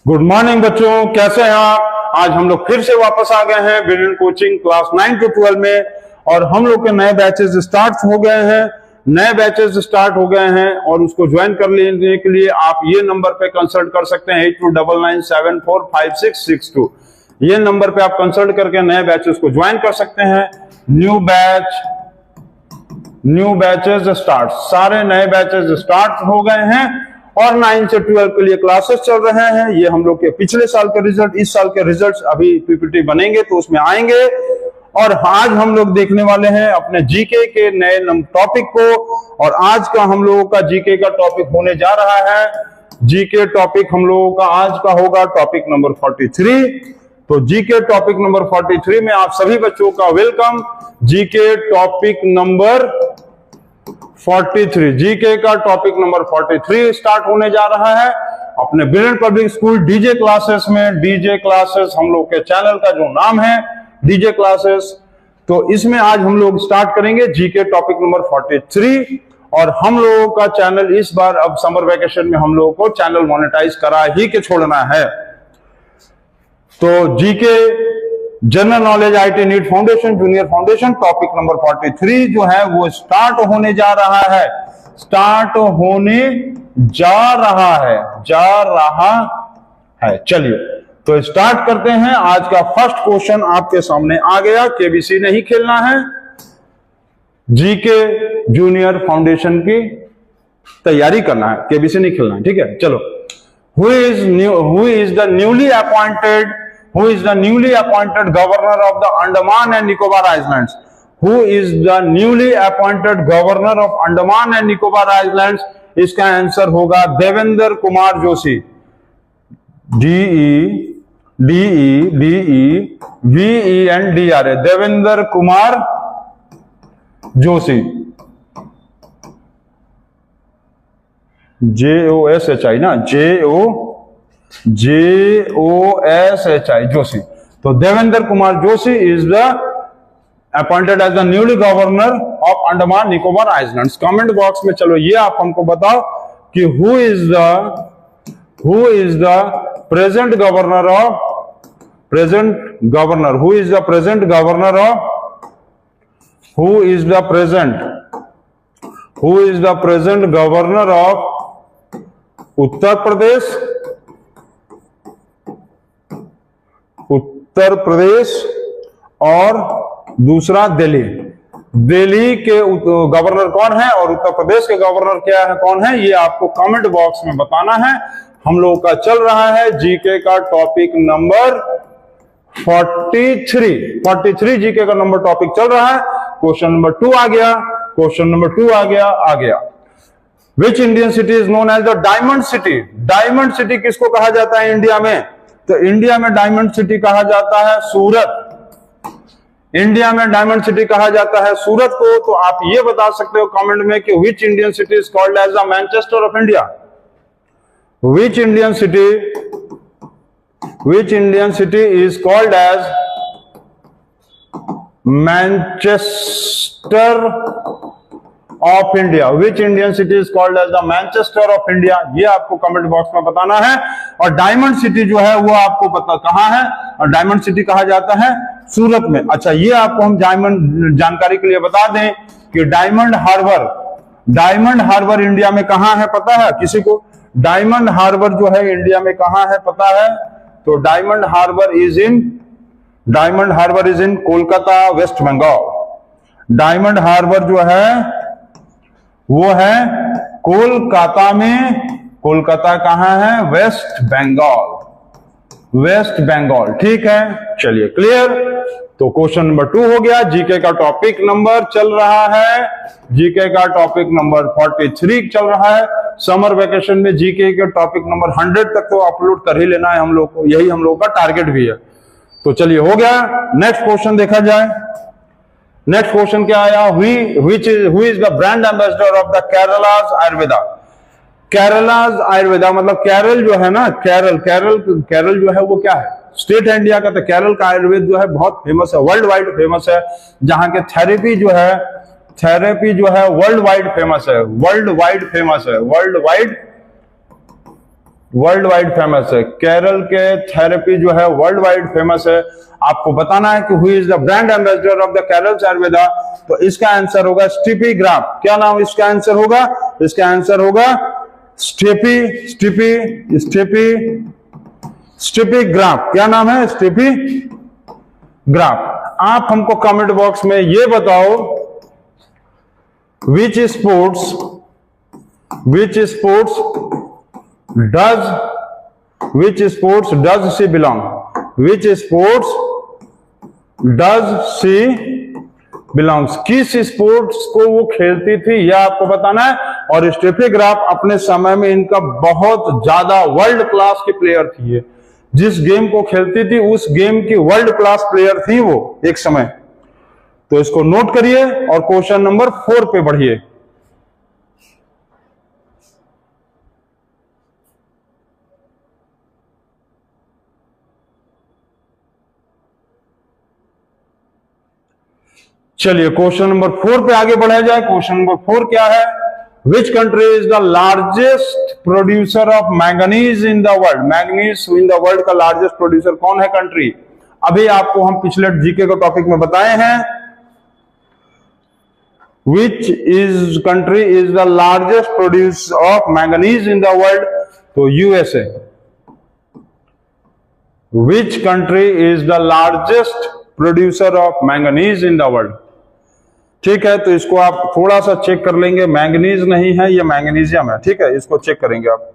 Good morning बच्चों, कैसे हैं आप। आज हम लोग फिर से वापस आ गए हैं ब्रिलियंट कोचिंग क्लास 9 to 12 में, और हम लोग के नए बैचेस स्टार्ट हो गए हैं। और उसको ज्वाइन कर लेने के लिए आप ये नंबर पे कंसल्ट कर सकते हैं 8299745662। ये नंबर पे आप कंसल्ट करके नए बैचेस को ज्वाइन कर सकते हैं। न्यू बैचेस स्टार्ट, सारे नए बैचेस स्टार्ट हो गए हैं और 9 से 12 के लिए क्लासेस चल रहे हैं। ये हम लोग के पिछले साल के रिजल्ट, इस साल के रिजल्ट्स अभी पीपीटी बनेंगे तो उसमें आएंगे। और आज हम लोग देखने वाले हैं अपने जीके के नए टॉपिक को, और आज का हम लोगों का जीके का टॉपिक होने जा रहा है। जीके टॉपिक हम लोगों का आज का होगा टॉपिक नंबर 43। तो जीके टॉपिक नंबर 43 में आप सभी बच्चों का welcome. GK topic number 43, GK का टॉपिक नंबर 43 स्टार्ट होने जा रहा है अपने brilliant public school DJ classes में। डीजे क्लासेस हम लोग के चैनल का जो नाम है, डीजे क्लासेस। तो इसमें आज हम लोग स्टार्ट करेंगे जीके टॉपिक नंबर 43। और हम लोगों का चैनल इस बार अब समर वेकेशन में हम लोगों को चैनल मोनेटाइज करा ही के छोड़ना है। तो GK general knowledge IT NEET foundation, junior foundation topic number 43 जो है वो स्टार्ट होने जा रहा है। चलिए तो स्टार्ट करते हैं। आज का फर्स्ट क्वेश्चन आपके सामने आ गया। केबीसी नहीं खेलना है, जीके जूनियर फाउंडेशन की तैयारी करना है, केबीसी नहीं खेलना है, ठीक है। चलो, who is the newly appointed governor of the Andaman and Nicobar Islands? Who is the newly appointed governor of Andaman and Nicobar Islands? इसका आंसर होगा देवेंद्र कुमार जोशी। DEVENDRA, देवेंद्र कुमार जोशी। JOSHI ना, JOSHI, जोशी। तो Devendra Kumar Joshi is the appointed as the newly governor of Andaman Nicobar islands. Comment box में चलो ये आप हमको बताओ कि who is the present governor of Uttar Pradesh और दूसरा दिल्ली के गवर्नर कौन है और उत्तर प्रदेश के गवर्नर क्या है, कौन है, ये आपको कमेंट बॉक्स में बताना है। हम लोगों का चल रहा है जीके का टॉपिक नंबर 43 जीके का नंबर टॉपिक चल रहा है। क्वेश्चन नंबर 2 आ गया। Which Indian city is known as the diamond city? Diamond city किसको कहा जाता है इंडिया में? तो इंडिया में डायमंड सिटी कहा जाता है सूरत। इंडिया में डायमंड सिटी कहा जाता है सूरत को। तो आप ये बता सकते हो कमेंट में कि which Indian city is called as the Manchester of India? Which Indian city is called as Manchester of India? Which Indian city is called as the Manchester of India? ये आपको कमेंट बॉक्स में बताना है। और diamond city जो है वो आपको पता कहां है, और डायमंड सिटी कहा जाता है सूरत में। अच्छा, ये आपको हम डायमंड जानकारी के लिए बता दें कि डायमंड हार्बर इंडिया में कहां है, पता है किसी को? डायमंड हार्बर जो है इंडिया में कहां है पता है? तो डायमंड हार्बर इज इन कोलकाता, वेस्ट बंगाल। डायमंड हार्बर जो है वो है कोलकाता में। कोलकाता कहां है? वेस्ट बंगाल, ठीक है। चलिए, क्लियर। तो क्वेश्चन नंबर 2 हो गया। जीके का टॉपिक नंबर चल रहा है, जीके का टॉपिक नंबर 43 चल रहा है। समर वेकेशन में जीके के टॉपिक नंबर 100 तक तो अपलोड कर ही लेना है हम लोग को, यही हम लोग का टारगेट भी है। तो चलिए, हो गया। नेक्स्ट क्वेश्चन देखा जाए। नेक्स्ट क्वेश्चन क्या आया? Who is the brand ambassador of the Kerala's Ayurveda? Kerala's Ayurveda मतलब केरल जो है ना, केरल जो है वो क्या है? स्टेट है इंडिया का। तो केरल का आयुर्वेद जो है बहुत फेमस है, वर्ल्ड वाइड फेमस है। जहां के थेरेपी जो है वर्ल्ड वाइड फेमस है। वर्ल्ड वाइड फेमस है। केरल के थेरेपी जो है वर्ल्ड वाइड फेमस है। आपको बताना है कि who is the brand ambassador of the Kerala Ayurveda. तो इसका आंसर होगा स्टीफी ग्राफ। क्या नाम इसका आंसर होगा? इसका आंसर होगा स्टीफी स्टीफी स्टीफी स्टीफी ग्राफ। क्या नाम है? स्टीफी ग्राफ। आप हमको कमेंट बॉक्स में ये बताओ which sports does she belong? Which sports does she belongs? किस स्पोर्ट्स को वो खेलती थी यह आपको बताना है। और स्टेफी ग्राफ अपने समय में इनका बहुत ज्यादा वर्ल्ड क्लास की प्लेयर थी। ये जिस गेम को खेलती थी उस गेम की वर्ल्ड क्लास प्लेयर थी वो एक समय। तो इसको नोट करिए और क्वेश्चन नंबर 4 पे बढ़िए। चलिए क्वेश्चन नंबर 4 पे आगे बढ़ाया जाए। क्वेश्चन नंबर 4 क्या है? विच country is the largest producer of manganese in the world? Manganese in the world का लार्जेस्ट प्रोड्यूसर कौन है कंट्री? अभी आपको हम पिछले जीके के टॉपिक में बताए हैं। Which is country is the largest producer of manganese in the world? तो USA. Which country is the largest producer of manganese in the world? ठीक है, तो इसको आप थोड़ा सा चेक कर लेंगे। मैंगनीज नहीं है, ये मैग्नीशियम है। ठीक है, इसको चेक करेंगे आप,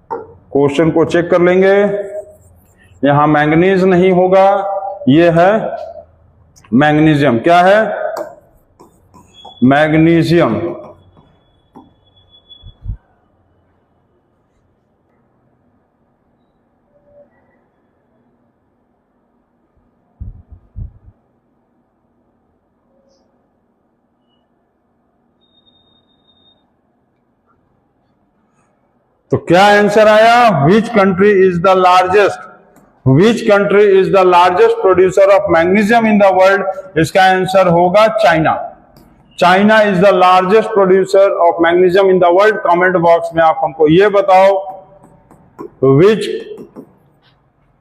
क्वेश्चन को चेक कर लेंगे। यहां मैंगनीज नहीं होगा, ये है मैग्नीशियम। क्या है? मैग्नीशियम। तो क्या आंसर आया? Which country is the largest producer of magnesium in the world? इसका आंसर होगा China. China is the largest producer of magnesium in the world. Comment box में आप हमको ये बताओ which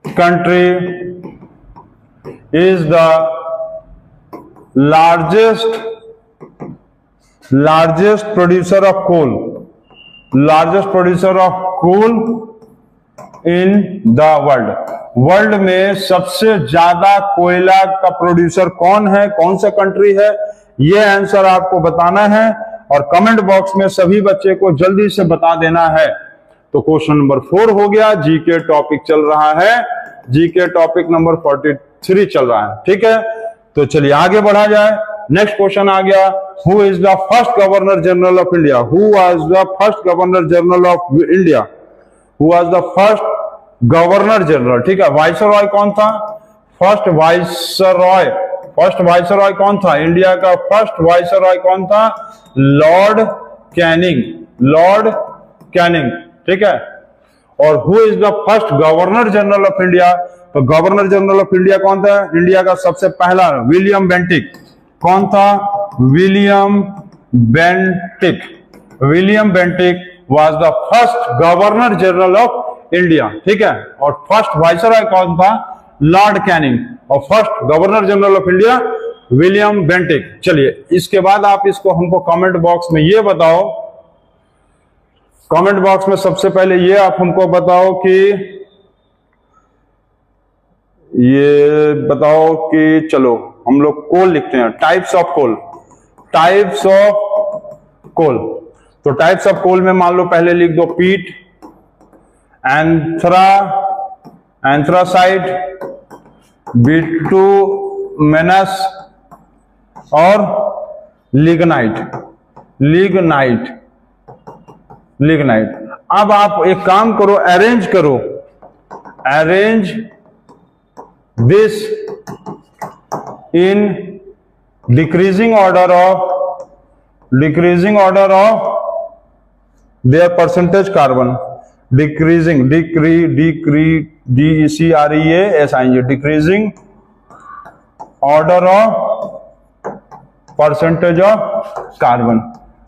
country is the largest producer of coal in the world. World में सबसे ज्यादा कोयला का प्रोड्यूसर कौन है, कौन सा कंट्री है? ये आंसर आपको बताना है और कमेंट बॉक्स में सभी बच्चे को जल्दी से बता देना है। तो क्वेश्चन नंबर 4 हो गया। जीके टॉपिक चल रहा है, जीके टॉपिक नंबर 43 चल रहा है। ठीक है, तो चलिए आगे बढ़ा जाए। नेक्स्ट क्वेश्चन आ गया, who is the first governor general of India? Who was the first governor general of India? Who was the first governor general? ठीक है, वाइसरॉय कौन था? फर्स्ट वाइसरॉय कौन था? इंडिया का फर्स्ट वाइसरॉय कौन था? Lord Canning. ठीक है, और who is the first governor general of India? तो गवर्नर जनरल ऑफ इंडिया कौन था? इंडिया का सबसे पहला विलियम बेंटिक। कौन था? William Bentinck was the first governor general of India. ठीक है, और फर्स्ट वाइसरॉय कौन था? Lord Canning. और first governor general of India William Bentinck. चलिए इसके बाद आप इसको हमको कमेंट बॉक्स में ये बताओ। कमेंट बॉक्स में सबसे पहले ये आप हमको बताओ कि चलो हम लोग कोल लिखते हैं। Types of coal. तो टाइप्स ऑफ कोल में मान लो पहले लिख दो पीट, एंथ्रासाइट, बिटुमिनस और लिग्नाइट। अब आप एक काम करो, arrange this in decreasing order of their percentage carbon. decreasing order of percentage of carbon।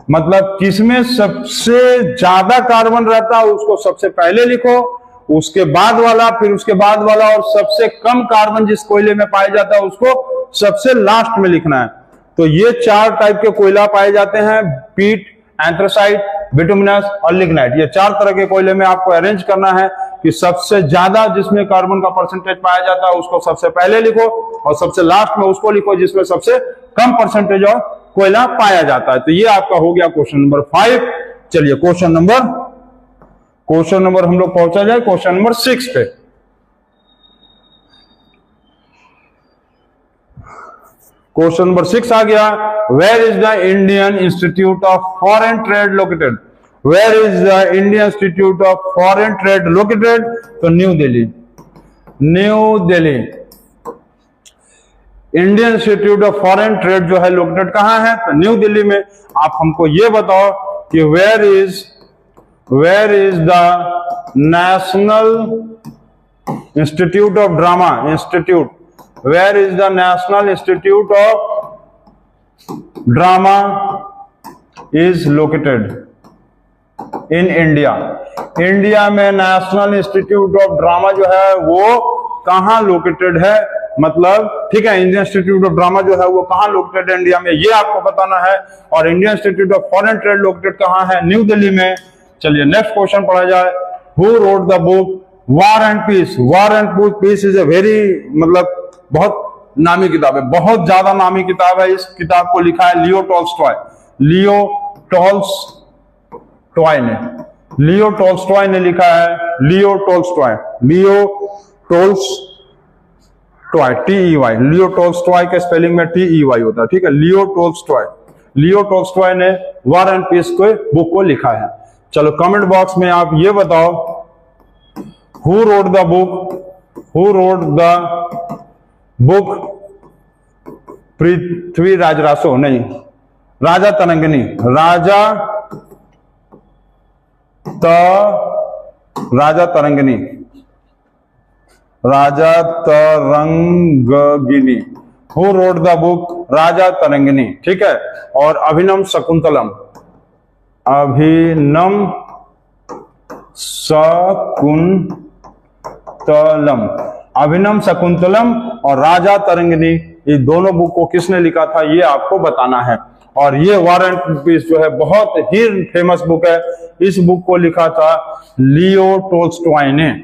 मतलब किसमें सबसे ज्यादा कार्बन रहता है उसको सबसे पहले लिखो, उसके बाद वाला, फिर उसके बाद वाला, और सबसे कम कार्बन जिस कोयले में पाया जाता है उसको सबसे लास्ट में लिखना है। तो ये 4 टाइप के कोयला पाए जाते हैं, पीट, एंथ्रासाइट, बिटुमिनस और लिग्नाइट। ये 4 तरह के कोयले में आपको अरेंज करना है कि सबसे ज्यादा जिसमें कार्बन का परसेंटेज पाया जाता है उसको सबसे पहले लिखो, और सबसे लास्ट में उसको लिखो जिसमें सबसे कम परसेंटेज और कोयला पाया जाता है। तो ये आपका हो गया क्वेश्चन नंबर 5। चलिए क्वेश्चन नंबर हम लोग पहुंचा जाए क्वेश्चन नंबर 6 पे। क्वेश्चन नंबर 6 आ गया, where is the Indian institute of foreign trade located? Where is the Indian institute of foreign trade located? तो New Delhi. Indian institute of foreign trade जो है लोकेटेड कहां है? तो न्यू दिल्ली में। आप हमको ये बताओ कि where is the National Institute of Drama where is the National Institute of Drama is located in India? India में नेशनल इंस्टीट्यूट ऑफ ड्रामा जो है वो कहां लोकेटेड है? मतलब ठीक है, इंडियन इंस्टीट्यूट ऑफ ड्रामा जो है वो कहां लोकेटेड है इंडिया में, ये आपको बताना है। और Indian institute of foreign trade located कहां है? न्यू दिल्ली में। चलिए नेक्स्ट क्वेश्चन पढ़ा जाए। Who wrote the book War and Peace? War and Peace is a very, मतलब बहुत नामी किताब है, बहुत ज्यादा नामी किताब है। इस किताब को लिखा है लियो टॉल्स्टॉय ने लिखा है। लियो टॉल्स्टॉय के स्पेलिंग में TEY होता है, ठीक है। लियो टॉल्स्टॉय ने वॉर एंड पीस को बुक को लिखा है। चलो कमेंट बॉक्स में आप ये बताओ, who wrote the book Prithviraj Raso, नहीं, Rajatarangini who wrote the book Rajatarangini, ठीक है। और अभिनव शकुंतलम और राजा तरंगिणी, ये दोनों बुक को किसने लिखा था ये आपको बताना है। और ये वॉर एंड पीस जो है बहुत ही फेमस बुक है, इस बुक को लिखा था लियो टॉल्स्टॉय ने।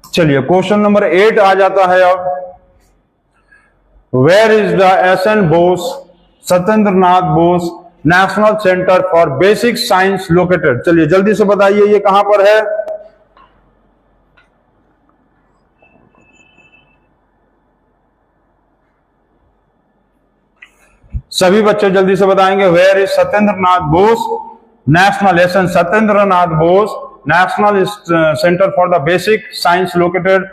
चलिए क्वेश्चन नंबर 8 आ जाता है अब। Where is the SN Bose Satyendranath Bose National Centre for Basic Science located? चलिए जल्दी से बताइए ये कहां पर है? सभी बच्चे जल्दी से बताएंगे। Where is Satyendranath Bose National Satyendranath Bose National Centre for the Basic Science located?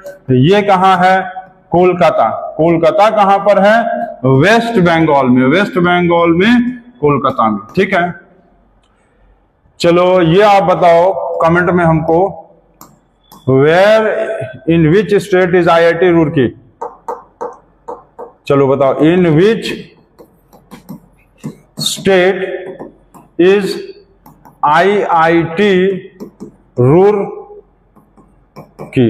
ये कहां है? कोलकाता कहां पर है? वेस्ट बंगाल में कोलकाता में, ठीक है। चलो ये आप बताओ कमेंट में हमको, where in which state is IIT Roorkee? चलो बताओ, in which state is IIT Roorkee?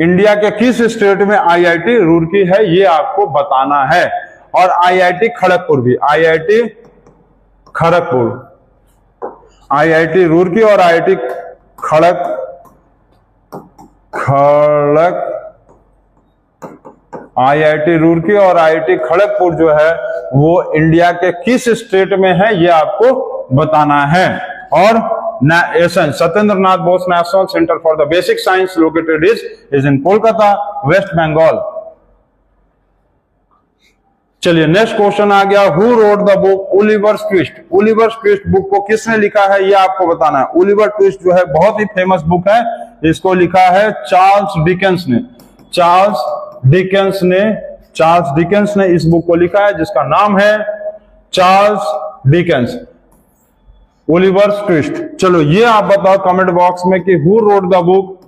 India के किस स्टेट में IIT रुड़की है ये आपको बताना है। और IIT खड़गपुर भी, IIT रुड़की और IIT रुड़की और IIT खड़गपुर जो है वो इंडिया के किस स्टेट में है ये आपको बताना है। और Satyendranath Bose National Centre for the Basic Science located is in Kolkata, West Bengal. चलिए नेक्स्ट क्वेश्चन आ गया, who wrote the book Oliver Twist? Oliver Twist book को किसने लिखा है ये आपको बताना है। ओलिवर ट्विस्ट जो है बहुत ही फेमस बुक है, इसको लिखा है चार्ल्स डिकेंस ने इस बुक को लिखा है जिसका नाम है चार्ल्स डिकेंस, ओलिवर ट्विस्ट। चलो ये आप बताओ कमेंट बॉक्स में कि who wrote the book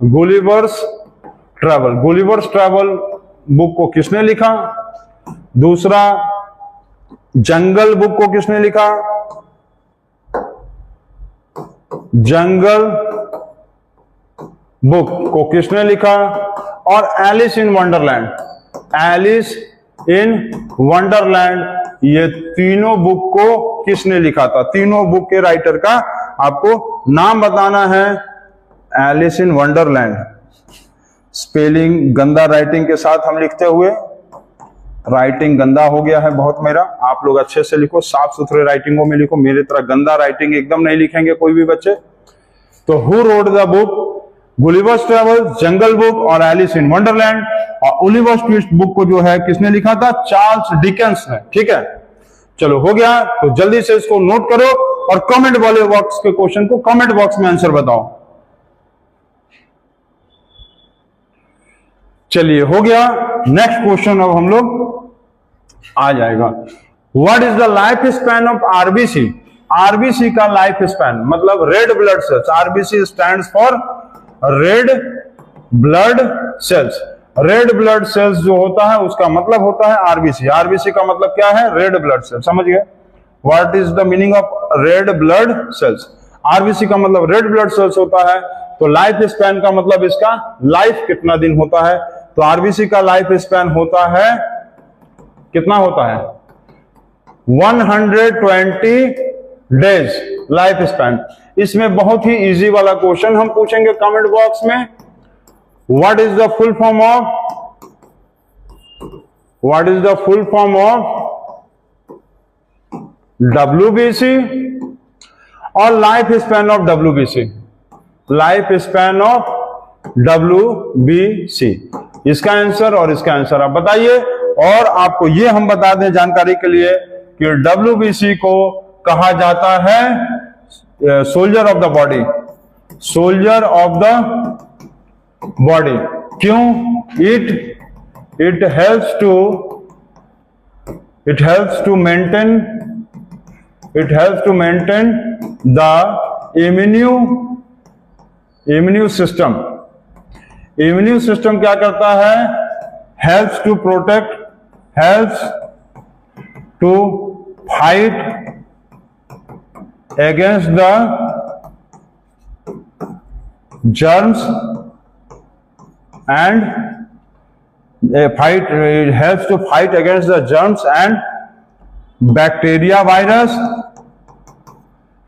Gulliver's travel, Gulliver's travel book को किसने लिखा? दूसरा, जंगल बुक को किसने लिखा? जंगल बुक को किसने लिखा? और Alice in Wonderland, Alice in Wonderland, ये तीनों बुक को किसने लिखा था? तीनों बुक के राइटर का आपको नाम बताना है। एलिस इन वंडरलैंड, स्पेलिंग गंदा राइटिंग के साथ हम लिखते हुए, राइटिंग गंदा हो गया है बहुत मेरा, आप लोग अच्छे से लिखो, साफ सुथरे राइटिंगों में लिखो, मेरी तरह गंदा राइटिंग एकदम नहीं लिखेंगे कोई भी बच्चे। तो who wrote the book? Gulliver's travel, jungle book और एलिस इन वंडरलैंड। और ओलिवर ट्विस्ट बुक को जो है किसने लिखा था? चार्ल्स डिकेंस ने। ठीक है, चलो हो गया। तो जल्दी से इसको नोट करो और कमेंट वाले बॉक्स के क्वेश्चन को कमेंट बॉक्स में आंसर बताओ। चलिए हो गया। नेक्स्ट क्वेश्चन अब हम लोग आ जाएगा। What is the life span of RBC? RBC का लाइफ स्पैन मतलब red blood cells, RBC stands for red blood cells. Red blood cells जो होता है उसका मतलब होता है आरबीसी। आरबीसी का मतलब क्या है? रेड ब्लड सेल्स, समझ गए? What is the meaning of red blood cells? RBC का मतलब रेड ब्लड सेल्स होता है। तो लाइफ स्पैन का मतलब इसका लाइफ कितना दिन होता है? तो आरबीसी का लाइफ स्पैन होता है, कितना होता है? 120 डेज लाइफ स्पैन। इसमें बहुत ही इजी वाला क्वेश्चन हम पूछेंगे कमेंट बॉक्स में। What is the full form of, what is the full form of WBC और life span of WBC? Life span of WBC, इसका आंसर और इसका आंसर आप बताइए। और आपको ये हम बता दें जानकारी के लिए कि डब्ल्यूबीसी को कहा जाता है soldier of the body, soldier of the body. क्यों? It helps to maintain the immune system. Immune system क्या करता है? Helps to protect, helps to fight against the germs and helps to fight against the germs and bacteria, virus,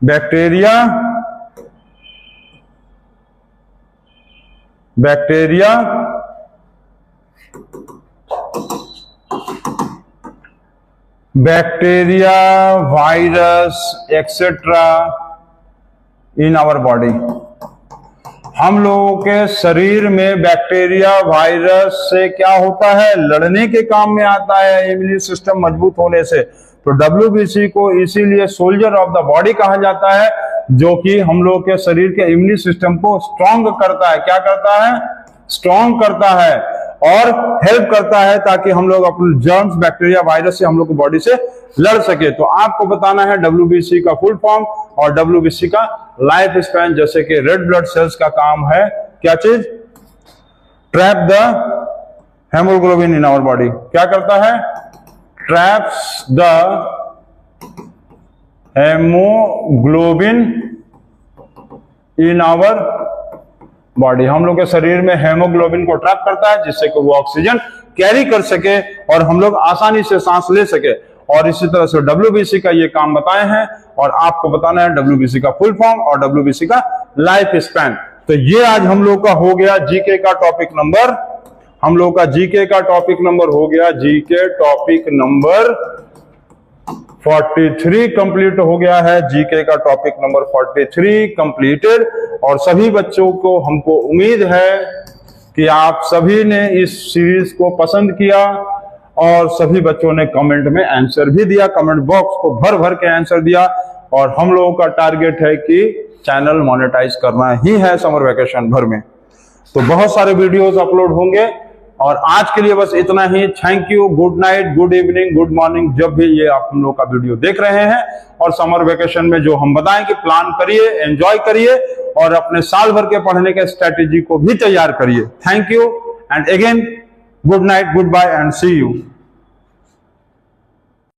bacteria virus etcetera in our body. हम लोगों के शरीर में bacteria virus से क्या होता है? लड़ने के काम में आता है इम्यून सिस्टम मजबूत होने से। तो डब्ल्यूबीसी को इसीलिए सोल्जर ऑफ द बॉडी कहा जाता है, जो कि हम लोग के शरीर के इम्यून सिस्टम को स्ट्रांग करता है। क्या करता है? स्ट्रांग करता है और हेल्प करता है ताकि हम लोग अपने जर्म्स, बैक्टीरिया, वायरस से हम लोग की बॉडी से लड़ सके। तो आपको बताना है डब्ल्यूबीसी का फुल फॉर्म और डब्ल्यूबीसी का लाइफ स्पैन। जैसे कि रेड ब्लड सेल्स का काम है क्या चीज? Trap the haemoglobin in our body. क्या करता है? Traps the haemoglobin in our body. हम लोग के शरीर में हेमोग्लोबिन को ट्रैप करता है जिससे कि वो ऑक्सीजन कैरी कर सके और हम लोग आसानी से सांस ले सके। और इसी तरह से डब्ल्यूबीसी का ये काम बताए हैं और आपको बताना है डब्ल्यूबीसी का फुल फॉर्म और डब्ल्यूबीसी का लाइफ स्पैन। तो ये आज हम लोग का हो गया जीके का टॉपिक नंबर, हम लोग का जीके का टॉपिक नंबर हो गया, जीके टॉपिक नंबर 43 कंप्लीट हो गया है। जीके का टॉपिक नंबर 43 कंप्लीटेड। और सभी बच्चों को हमको उम्मीद है कि आप सभी ने इस सीरीज को पसंद किया और सभी बच्चों ने कमेंट में आंसर भी दिया, कमेंट बॉक्स को भर भर के आंसर दिया। और हम लोगों का टारगेट है कि चैनल मोनेटाइज करना ही है समर वेकेशन भर में। तो बहुत सारे वीडियोस अपलोड होंगे और आज के लिए बस इतना ही। Thank you, good night, good evening, good morning, जब भी ये आप हम लोग का वीडियो देख रहे हैं। और समर वेकेशन में जो हम बताएं कि प्लान करिए, एंजॉय करिए और अपने साल भर के पढ़ने के स्ट्रेटेजी को भी तैयार करिए। Thank you and again good night, goodbye and see you.